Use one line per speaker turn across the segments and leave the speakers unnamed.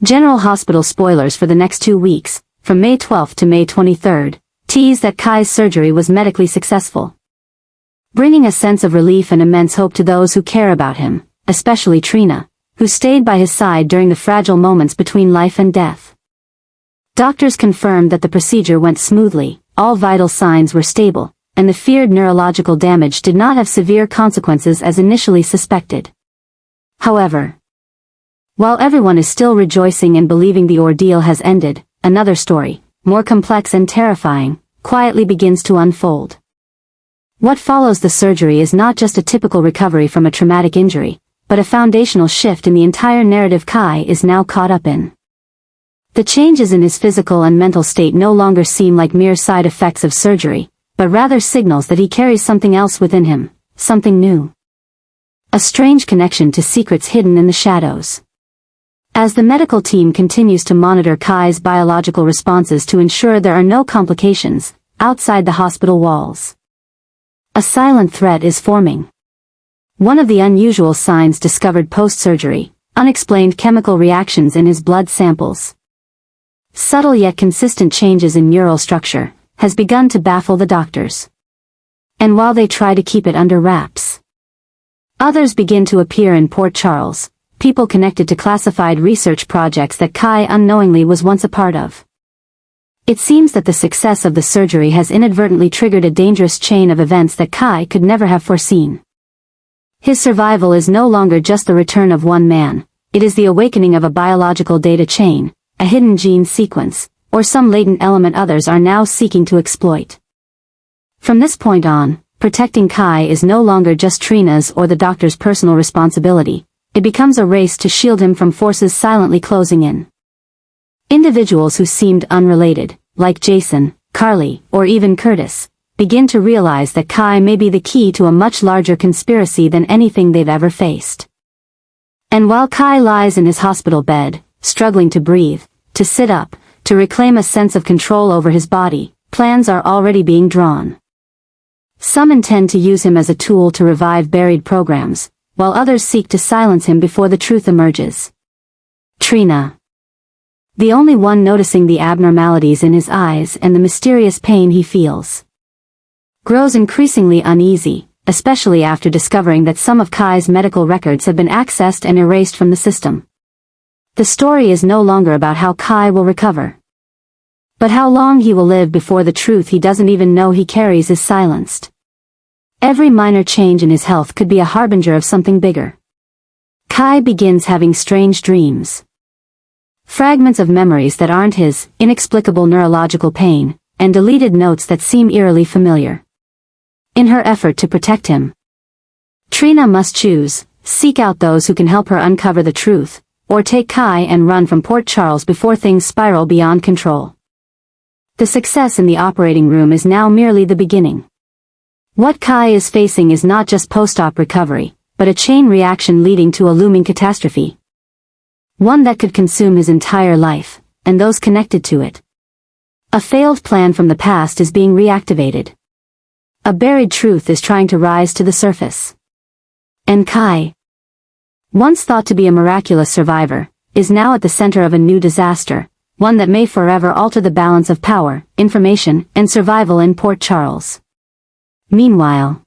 General Hospital spoilers for the next 2 weeks, from May 12 to May 23, tease that Kai's surgery was medically successful, bringing a sense of relief and immense hope to those who care about him, especially Trina, who stayed by his side during the fragile moments between life and death. Doctors confirmed that the procedure went smoothly, all vital signs were stable, and the feared neurological damage did not have severe consequences as initially suspected. However, while everyone is still rejoicing and believing the ordeal has ended, another story, more complex and terrifying, quietly begins to unfold. What follows the surgery is not just a typical recovery from a traumatic injury, but a foundational shift in the entire narrative Kai is now caught up in. The changes in his physical and mental state no longer seem like mere side effects of surgery, but rather signals that he carries something else within him, something new. A strange connection to secrets hidden in the shadows. As the medical team continues to monitor Kai's biological responses to ensure there are no complications, outside the hospital walls, a silent threat is forming. One of the unusual signs discovered post-surgery, unexplained chemical reactions in his blood samples. Subtle yet consistent changes in neural structure, has begun to baffle the doctors. And while they try to keep it under wraps, others begin to appear in Port Charles, people connected to classified research projects that Kai unknowingly was once a part of. It seems that the success of the surgery has inadvertently triggered a dangerous chain of events that Kai could never have foreseen. His survival is no longer just the return of one man, it is the awakening of a biological data chain, a hidden gene sequence, or some latent element others are now seeking to exploit. From this point on, protecting Kai is no longer just Trina's or the doctor's personal responsibility, it becomes a race to shield him from forces silently closing in. Individuals who seemed unrelated, like Jason, Carly, or even Curtis, begin to realize that Kai may be the key to a much larger conspiracy than anything they've ever faced. And while Kai lies in his hospital bed, struggling to breathe, to sit up, to reclaim a sense of control over his body, plans are already being drawn. Some intend to use him as a tool to revive buried programs, while others seek to silence him before the truth emerges. Trina, the only one noticing the abnormalities in his eyes and the mysterious pain he feels, grows increasingly uneasy, especially after discovering that some of Kai's medical records have been accessed and erased from the system. The story is no longer about how Kai will recover, but how long he will live before the truth he doesn't even know he carries is silenced. Every minor change in his health could be a harbinger of something bigger. Kai begins having strange dreams. Fragments of memories that aren't his, inexplicable neurological pain, and deleted notes that seem eerily familiar. In her effort to protect him, Trina must choose, seek out those who can help her uncover the truth, or take Kai and run from Port Charles before things spiral beyond control. The success in the operating room is now merely the beginning. What Kai is facing is not just post-op recovery, but a chain reaction leading to a looming catastrophe. One that could consume his entire life, and those connected to it. A failed plan from the past is being reactivated. A buried truth is trying to rise to the surface. And Kai, once thought to be a miraculous survivor, is now at the center of a new disaster, one that may forever alter the balance of power, information, and survival in Port Charles. Meanwhile,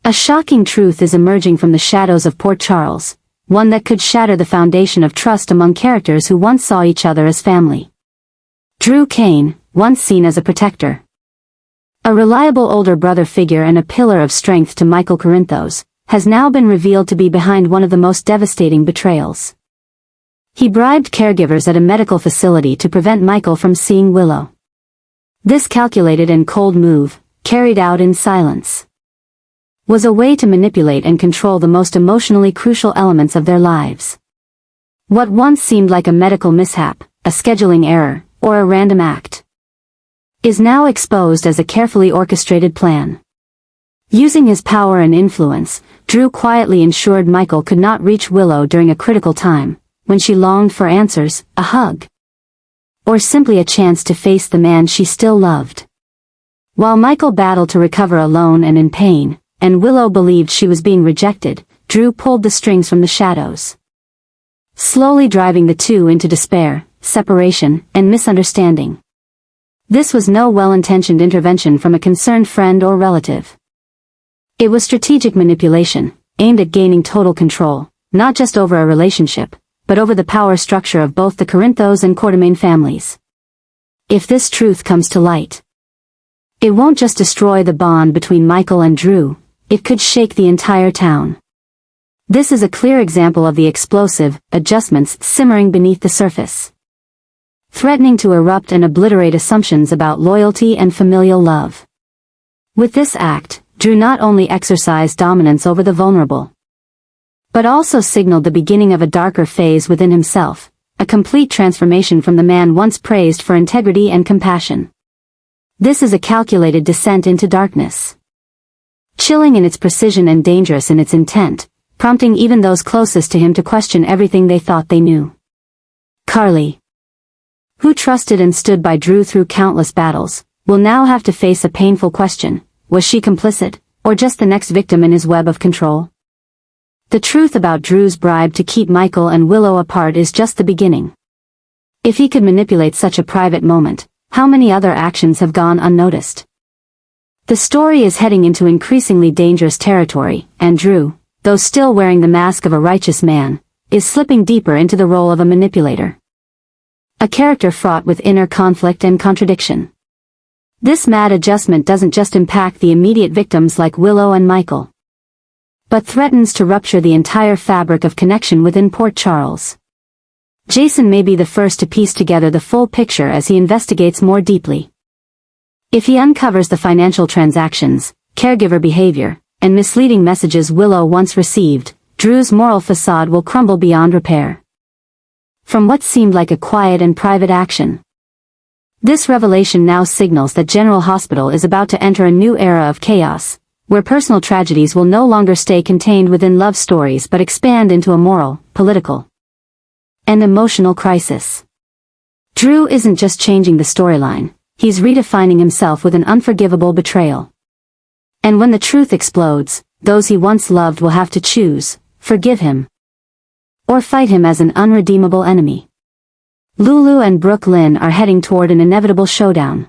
a shocking truth is emerging from the shadows of Port Charles, one that could shatter the foundation of trust among characters who once saw each other as family. Drew Kane, once seen as a protector, a reliable older brother figure and a pillar of strength to Michael Corinthos, has now been revealed to be behind one of the most devastating betrayals. He bribed caregivers at a medical facility to prevent Michael from seeing Willow. This calculated and cold move, carried out in silence, was a way to manipulate and control the most emotionally crucial elements of their lives. What once seemed like a medical mishap, a scheduling error, or a random act, is now exposed as a carefully orchestrated plan. Using his power and influence, Drew quietly ensured Michael could not reach Willow during a critical time, when she longed for answers, a hug, or simply a chance to face the man she still loved. While Michael battled to recover alone and in pain, and Willow believed she was being rejected, Drew pulled the strings from the shadows. slowly driving the two into despair, separation, and misunderstanding. This was no well-intentioned intervention from a concerned friend or relative. It was strategic manipulation, aimed at gaining total control, not just over a relationship, but over the power structure of both the Corinthos and Quartermain families. If this truth comes to light, it won't just destroy the bond between Michael and Drew, it could shake the entire town. This is a clear example of the explosive adjustments simmering beneath the surface, threatening to erupt and obliterate assumptions about loyalty and familial love. With this act, Drew not only exercised dominance over the vulnerable, but also signaled the beginning of a darker phase within himself, a complete transformation from the man once praised for integrity and compassion. This is a calculated descent into darkness, chilling in its precision and dangerous in its intent, prompting even those closest to him to question everything they thought they knew. Carly, who trusted and stood by Drew through countless battles, will now have to face a painful question: was she complicit, or just the next victim in his web of control? The truth about Drew's bribe to keep Michael and Willow apart is just the beginning. If he could manipulate such a private moment, how many other actions have gone unnoticed? The story is heading into increasingly dangerous territory, and Drew, though still wearing the mask of a righteous man, is slipping deeper into the role of a manipulator. A character fraught with inner conflict and contradiction. This mad adjustment doesn't just impact the immediate victims like Willow and Michael, but threatens to rupture the entire fabric of connection within Port Charles. Jason may be the first to piece together the full picture as he investigates more deeply. If he uncovers the financial transactions, caregiver behavior, and misleading messages Willow once received, Drew's moral facade will crumble beyond repair. From what seemed like a quiet and private action, this revelation now signals that General Hospital is about to enter a new era of chaos, where personal tragedies will no longer stay contained within love stories but expand into a moral, political, and emotional crisis. Drew isn't just changing the storyline, he's redefining himself with an unforgivable betrayal. And when the truth explodes, those he once loved will have to choose: forgive him, or fight him as an unredeemable enemy. Lulu and Brook Lynn are heading toward an inevitable showdown.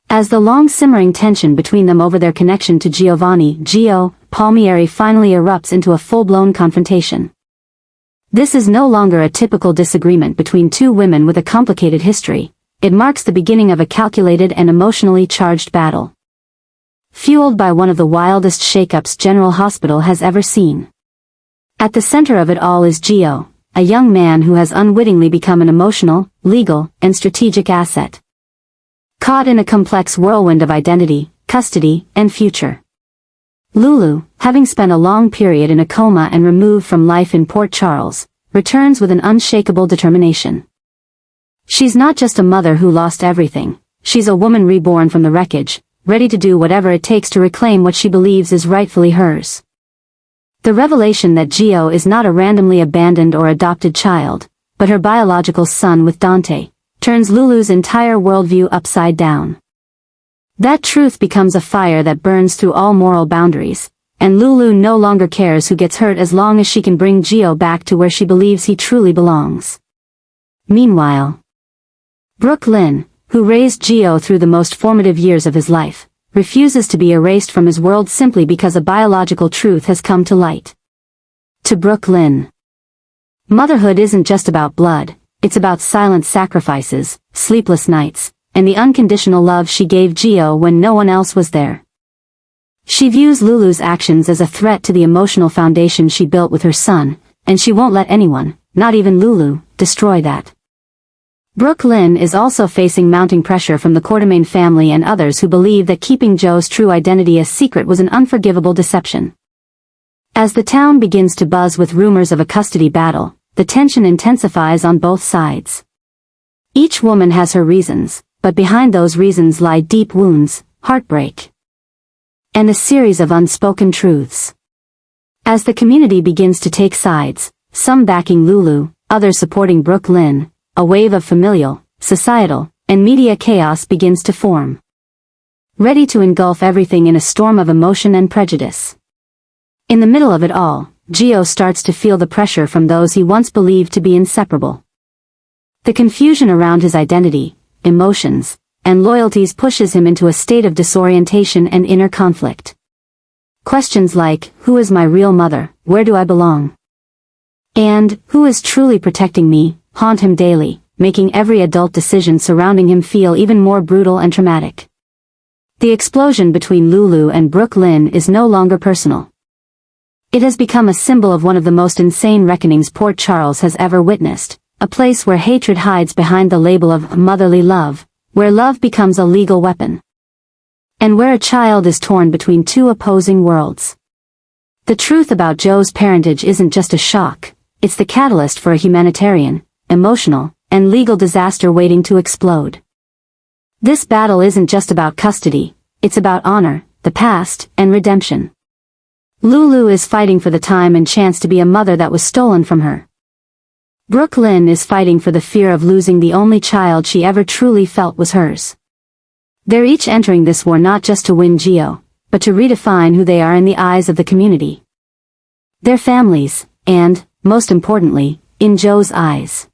As the long-simmering tension between them over their connection to Gio Palmieri finally erupts into a full-blown confrontation. This is no longer a typical disagreement between two women with a complicated history. It marks the beginning of a calculated and emotionally charged battle, fueled by one of the wildest shakeups General Hospital has ever seen. At the center of it all is Gio, a young man who has unwittingly become an emotional, legal, and strategic asset, caught in a complex whirlwind of identity, custody, and future. Lulu, having spent a long period in a coma and removed from life in Port Charles, returns with an unshakable determination. She's not just a mother who lost everything, she's a woman reborn from the wreckage, ready to do whatever it takes to reclaim what she believes is rightfully hers. The revelation that Gio is not a randomly abandoned or adopted child, but her biological son with Dante, turns Lulu's entire worldview upside down. That truth becomes a fire that burns through all moral boundaries, and Lulu no longer cares who gets hurt as long as she can bring Gio back to where she believes he truly belongs. Meanwhile, Brook Lynn, who raised Gio through the most formative years of his life, refuses to be erased from his world simply because a biological truth has come to light. To Brook Lynn, motherhood isn't just about blood, it's about silent sacrifices, sleepless nights, and the unconditional love she gave Gio when no one else was there. She views Lulu's actions as a threat to the emotional foundation she built with her son, and she won't let anyone, not even Lulu, destroy that. Brook Lynn is also facing mounting pressure from the Quartermain family and others who believe that keeping Joe's true identity a secret was an unforgivable deception. As the town begins to buzz with rumors of a custody battle, the tension intensifies on both sides. Each woman has her reasons, but behind those reasons lie deep wounds, heartbreak, and a series of unspoken truths. As the community begins to take sides, some backing Lulu, others supporting Brook Lynn, a wave of familial, societal, and media chaos begins to form, ready to engulf everything in a storm of emotion and prejudice. In the middle of it all, Gio starts to feel the pressure from those he once believed to be inseparable. The confusion around his identity, emotions, and loyalties pushes him into a state of disorientation and inner conflict. Questions like, who is my real mother, where do I belong? And, who is truly protecting me, haunt him daily, making every adult decision surrounding him feel even more brutal and traumatic. The explosion between Lulu and Brook Lynn is no longer personal. It has become a symbol of one of the most insane reckonings Port Charles has ever witnessed, a place where hatred hides behind the label of motherly love, where love becomes a legal weapon, and where a child is torn between two opposing worlds. The truth about Joe's parentage isn't just a shock, it's the catalyst for a humanitarian, emotional, and legal disaster waiting to explode. This battle isn't just about custody, it's about honor, the past, and redemption. Lulu is fighting for the time and chance to be a mother that was stolen from her. Brook Lynn is fighting for the fear of losing the only child she ever truly felt was hers. They're each entering this war not just to win Gio, but to redefine who they are in the eyes of the community, their families, and, most importantly, in Joe's eyes.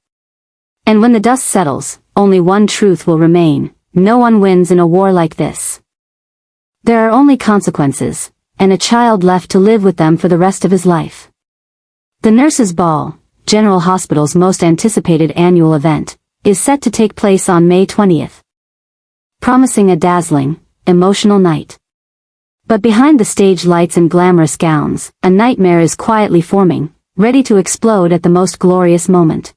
And when the dust settles, only one truth will remain: no one wins in a war like this. There are only consequences, and a child left to live with them for the rest of his life. The Nurses' Ball, General Hospital's most anticipated annual event, is set to take place on May 20th. Promising a dazzling, emotional night. But behind the stage lights and glamorous gowns, a nightmare is quietly forming, ready to explode at the most glorious moment.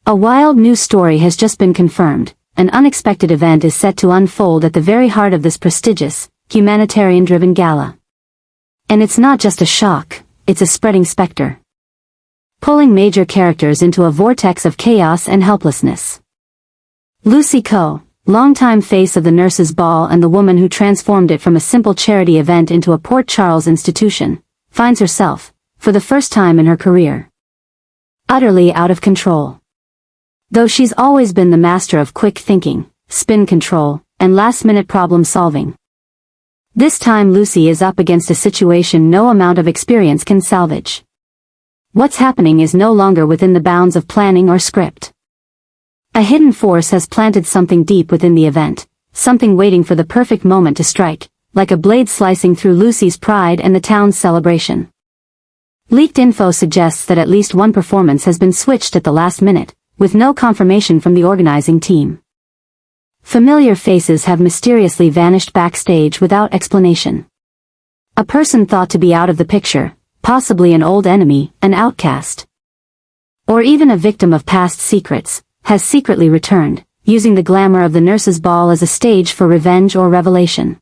A wild new story has just been confirmed. An unexpected event is set to unfold at the very heart of this prestigious, humanitarian-driven gala. And it's not just a shock, it's a spreading specter, pulling major characters into a vortex of chaos and helplessness. Lucy Coe, longtime face of the Nurses' Ball and the woman who transformed it from a simple charity event into a Port Charles institution, finds herself, for the first time in her career, utterly out of control. Though she's always been the master of quick thinking, spin control, and last-minute problem-solving, this time Lucy is up against a situation no amount of experience can salvage. What's happening is no longer within the bounds of planning or script. A hidden force has planted something deep within the event, something waiting for the perfect moment to strike, like a blade slicing through Lucy's pride and the town's celebration. Leaked info suggests that at least one performance has been switched at the last minute, with no confirmation from the organizing team. Familiar faces have mysteriously vanished backstage without explanation. A person thought to be out of the picture, possibly an old enemy, an outcast, or even a victim of past secrets, has secretly returned, using the glamour of the Nurses' Ball as a stage for revenge or revelation.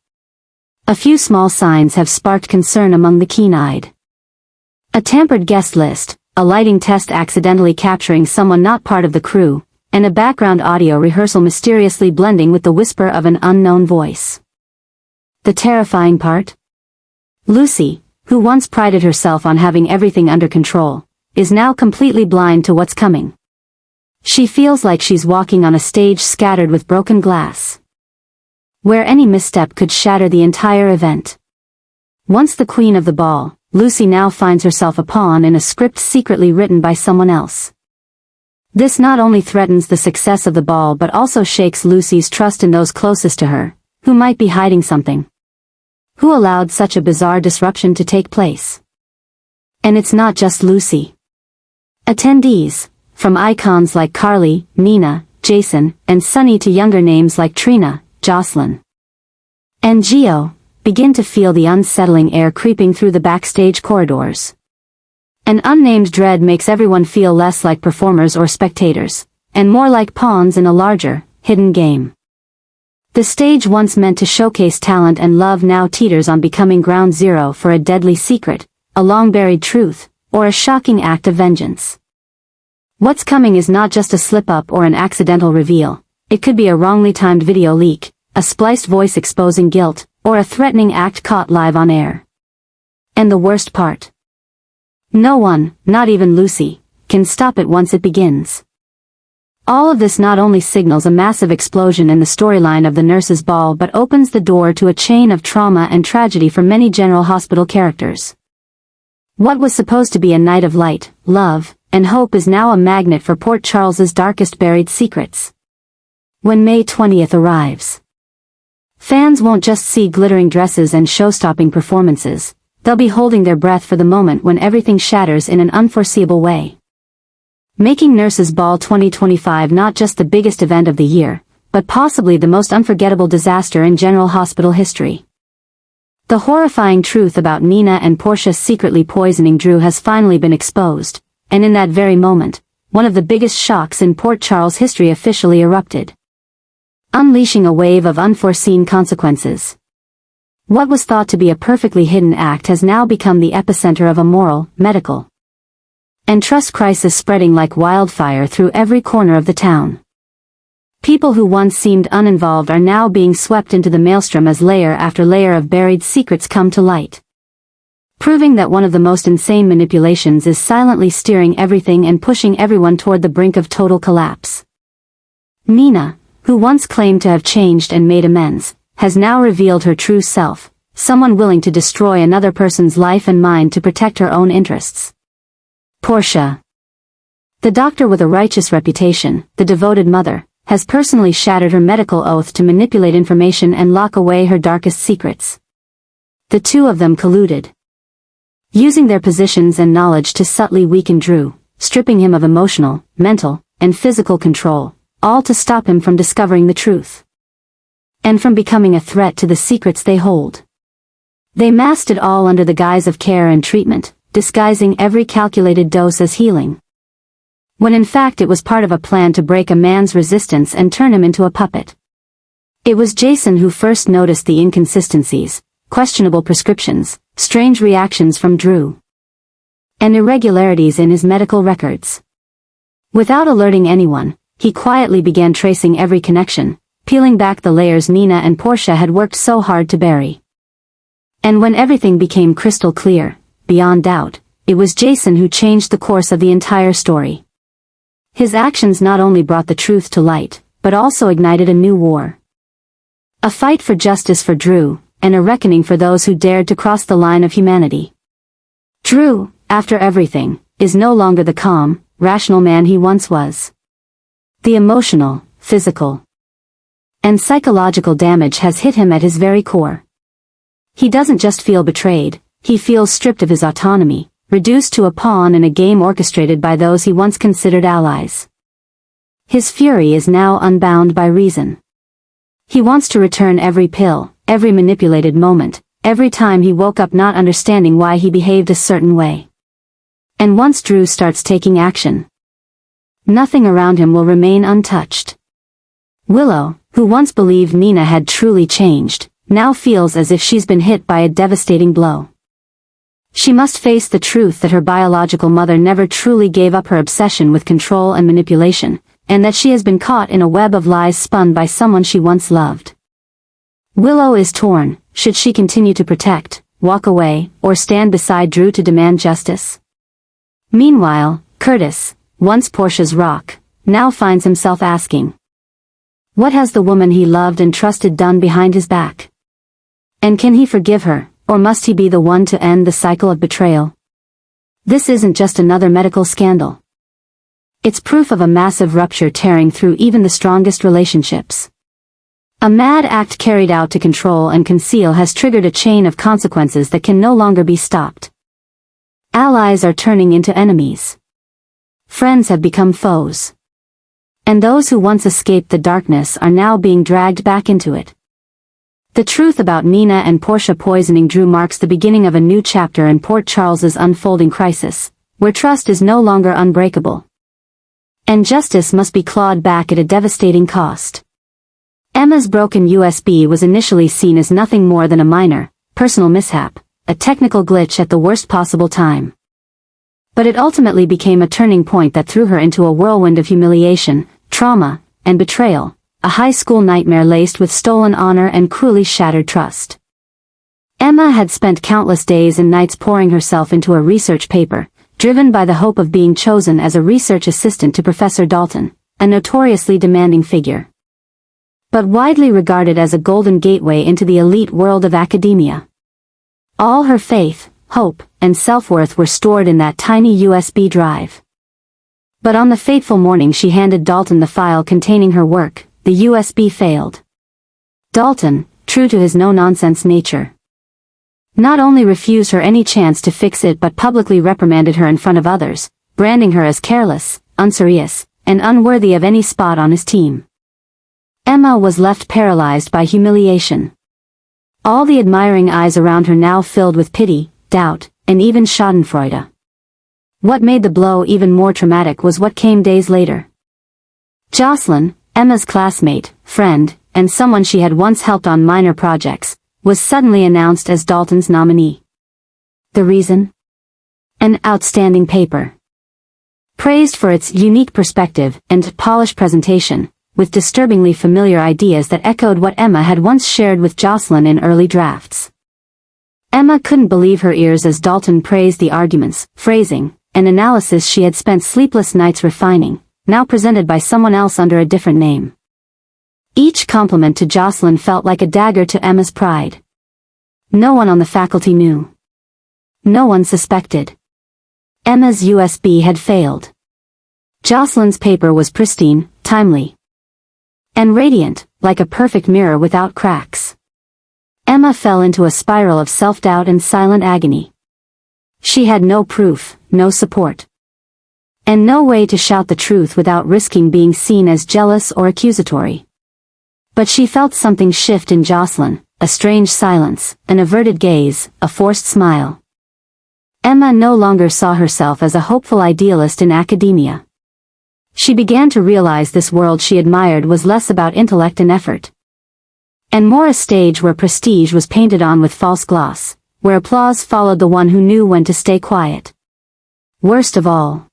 A few small signs have sparked concern among the keen-eyed. A tampered guest list, a lighting test accidentally capturing someone not part of the crew, and a background audio rehearsal mysteriously blending with the whisper of an unknown voice. The terrifying part? Lucy, who once prided herself on having everything under control, is now completely blind to what's coming. She feels like she's walking on a stage scattered with broken glass, where any misstep could shatter the entire event. Once the queen of the ball, Lucy now finds herself a pawn in a script secretly written by someone else. This not only threatens the success of the ball but also shakes Lucy's trust in those closest to her, who might be hiding something. Who allowed such a bizarre disruption to take place? And it's not just Lucy. Attendees, from icons like Carly, Nina, Jason, and Sunny to younger names like Trina, Jocelyn, and Gio, begin to feel the unsettling air creeping through the backstage corridors. An unnamed dread makes everyone feel less like performers or spectators, and more like pawns in a larger, hidden game. The stage once meant to showcase talent and love now teeters on becoming ground zero for a deadly secret, a long-buried truth, or a shocking act of vengeance. What's coming is not just a slip-up or an accidental reveal, it could be a wrongly timed video leak, a spliced voice exposing guilt, or a threatening act caught live on air. And the worst part? No one, not even Lucy, can stop it once it begins. All of this not only signals a massive explosion in the storyline of the Nurses' Ball but opens the door to a chain of trauma and tragedy for many General Hospital characters. What was supposed to be a night of light, love, and hope is now a magnet for Port Charles's darkest buried secrets. When May 20th arrives, fans won't just see glittering dresses and show-stopping performances, they'll be holding their breath for the moment when everything shatters in an unforeseeable way. Making Nurses Ball 2025 not just the biggest event of the year, but possibly the most unforgettable disaster in general hospital history. The horrifying truth about Nina and Portia secretly poisoning Drew has finally been exposed, and in that very moment, one of the biggest shocks in Port Charles history officially erupted, unleashing a wave of unforeseen consequences. What was thought to be a perfectly hidden act has now become the epicenter of a moral, medical, and trust crisis spreading like wildfire through every corner of the town. People who once seemed uninvolved are now being swept into the maelstrom as layer after layer of buried secrets come to light, proving that one of the most insane manipulations is silently steering everything and pushing everyone toward the brink of total collapse. Nina, who once claimed to have changed and made amends, has now revealed her true self, someone willing to destroy another person's life and mind to protect her own interests. Portia, the doctor with a righteous reputation, the devoted mother, has personally shattered her medical oath to manipulate information and lock away her darkest secrets. The two of them colluded, using their positions and knowledge to subtly weaken Drew, stripping him of emotional, mental, and physical control, all to stop him from discovering the truth, and from becoming a threat to the secrets they hold. They masked it all under the guise of care and treatment, disguising every calculated dose as healing, when in fact it was part of a plan to break a man's resistance and turn him into a puppet. It was Jason who first noticed the inconsistencies, questionable prescriptions, strange reactions from Drew, and irregularities in his medical records. Without alerting anyone, he quietly began tracing every connection, peeling back the layers Nina and Portia had worked so hard to bury. And when everything became crystal clear, beyond doubt, it was Jason who changed the course of the entire story. His actions not only brought the truth to light, but also ignited a new war. A fight for justice for Drew, and a reckoning for those who dared to cross the line of humanity. Drew, after everything, is no longer the calm, rational man he once was. The emotional, physical, and psychological damage has hit him at his very core. He doesn't just feel betrayed, he feels stripped of his autonomy, reduced to a pawn in a game orchestrated by those he once considered allies. His fury is now unbound by reason. He wants to return every pill, every manipulated moment, every time he woke up not understanding why he behaved a certain way. And once Drew starts taking action, nothing around him will remain untouched. Willow, who once believed Nina had truly changed, now feels as if she's been hit by a devastating blow. She must face the truth that her biological mother never truly gave up her obsession with control and manipulation, and that she has been caught in a web of lies spun by someone she once loved. Willow is torn. Should she continue to protect, walk away, or stand beside Drew to demand justice? Meanwhile, Curtis, once Portia's rock, now finds himself asking, what has the woman he loved and trusted done behind his back? And can he forgive her, or must he be the one to end the cycle of betrayal? This isn't just another medical scandal. It's proof of a massive rupture tearing through even the strongest relationships. A mad act carried out to control and conceal has triggered a chain of consequences that can no longer be stopped. Allies are turning into enemies. Friends have become foes. And those who once escaped the darkness are now being dragged back into it. The truth about Nina and Portia poisoning Drew marks the beginning of a new chapter in Port Charles's unfolding crisis, where trust is no longer unbreakable, and justice must be clawed back at a devastating cost. Emma's broken USB was initially seen as nothing more than a minor, personal mishap, a technical glitch at the worst possible time. But it ultimately became a turning point that threw her into a whirlwind of humiliation, trauma, and betrayal, a high school nightmare laced with stolen honor and cruelly shattered trust. Emma had spent countless days and nights pouring herself into a research paper, driven by the hope of being chosen as a research assistant to Professor Dalton, a notoriously demanding figure, but widely regarded as a golden gateway into the elite world of academia. All her faith, hope, and self-worth were stored in that tiny USB drive. But on the fateful morning she handed Dalton the file containing her work, the USB failed. Dalton, true to his no-nonsense nature, not only refused her any chance to fix it but publicly reprimanded her in front of others, branding her as careless, unserious, and unworthy of any spot on his team. Emma was left paralyzed by humiliation. All the admiring eyes around her now filled with pity, doubt, and even schadenfreude. What made the blow even more traumatic was what came days later. Jocelyn, Emma's classmate, friend, and someone she had once helped on minor projects, was suddenly announced as Dalton's nominee. The reason? An outstanding paper. Praised for its unique perspective and polished presentation, with disturbingly familiar ideas that echoed what Emma had once shared with Jocelyn in early drafts. Emma couldn't believe her ears as Dalton praised the arguments, phrasing, and analysis she had spent sleepless nights refining, now presented by someone else under a different name. Each compliment to Jocelyn felt like a dagger to Emma's pride. No one on the faculty knew. No one suspected. Emma's USB had failed. Jocelyn's paper was pristine, timely, and radiant, like a perfect mirror without cracks. Emma fell into a spiral of self-doubt and silent agony. She had no proof, no support, and no way to shout the truth without risking being seen as jealous or accusatory. But she felt something shift in Jocelyn, a strange silence, an averted gaze, a forced smile. Emma no longer saw herself as a hopeful idealist in academia. She began to realize this world she admired was less about intellect and effort, and more a stage where prestige was painted on with false gloss, where applause followed the one who knew when to stay quiet. Worst of all,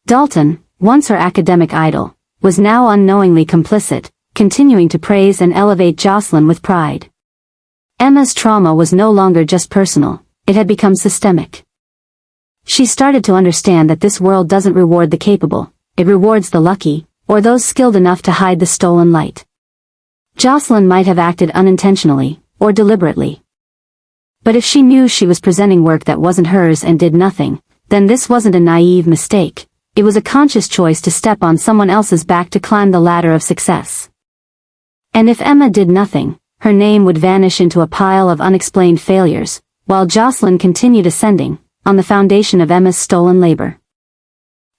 Dalton, once her academic idol, was now unknowingly complicit, continuing to praise and elevate Jocelyn with pride. Emma's trauma was no longer just personal, it had become systemic. She started to understand that this world doesn't reward the capable, it rewards the lucky, or those skilled enough to hide the stolen light. Jocelyn might have acted unintentionally, or deliberately. But if she knew she was presenting work that wasn't hers and did nothing, then this wasn't a naive mistake, it was a conscious choice to step on someone else's back to climb the ladder of success. And if Emma did nothing, her name would vanish into a pile of unexplained failures, while Jocelyn continued ascending, on the foundation of Emma's stolen labor.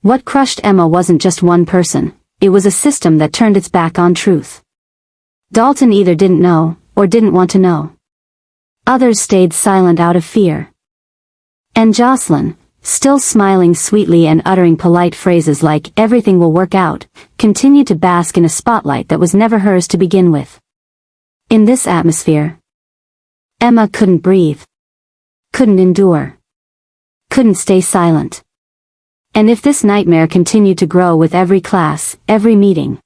What crushed Emma wasn't just one person, it was a system that turned its back on truth. Dalton either didn't know, or didn't want to know. Others stayed silent out of fear. And Jocelyn, still smiling sweetly and uttering polite phrases like "everything will work out," continued to bask in a spotlight that was never hers to begin with. In this atmosphere, Emma couldn't breathe, couldn't endure, couldn't stay silent. And if this nightmare continued to grow with every class, every meeting,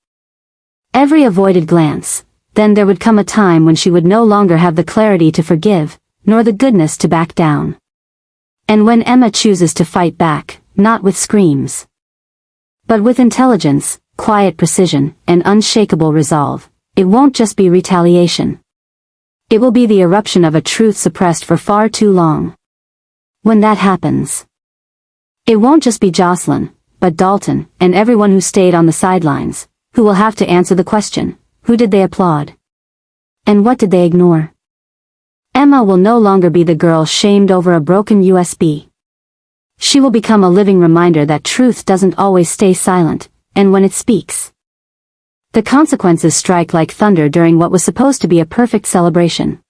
every avoided glance, then there would come a time when she would no longer have the clarity to forgive, nor the goodness to back down. And when Emma chooses to fight back, not with screams, but with intelligence, quiet precision, and unshakable resolve, it won't just be retaliation. It will be the eruption of a truth suppressed for far too long. When that happens, it won't just be Jocelyn, but Dalton, and everyone who stayed on the sidelines, who will have to answer the question, who did they applaud? And what did they ignore? Emma will no longer be the girl shamed over a broken USB. She will become a living reminder that truth doesn't always stay silent, and when it speaks, the consequences strike like thunder during what was supposed to be a perfect celebration.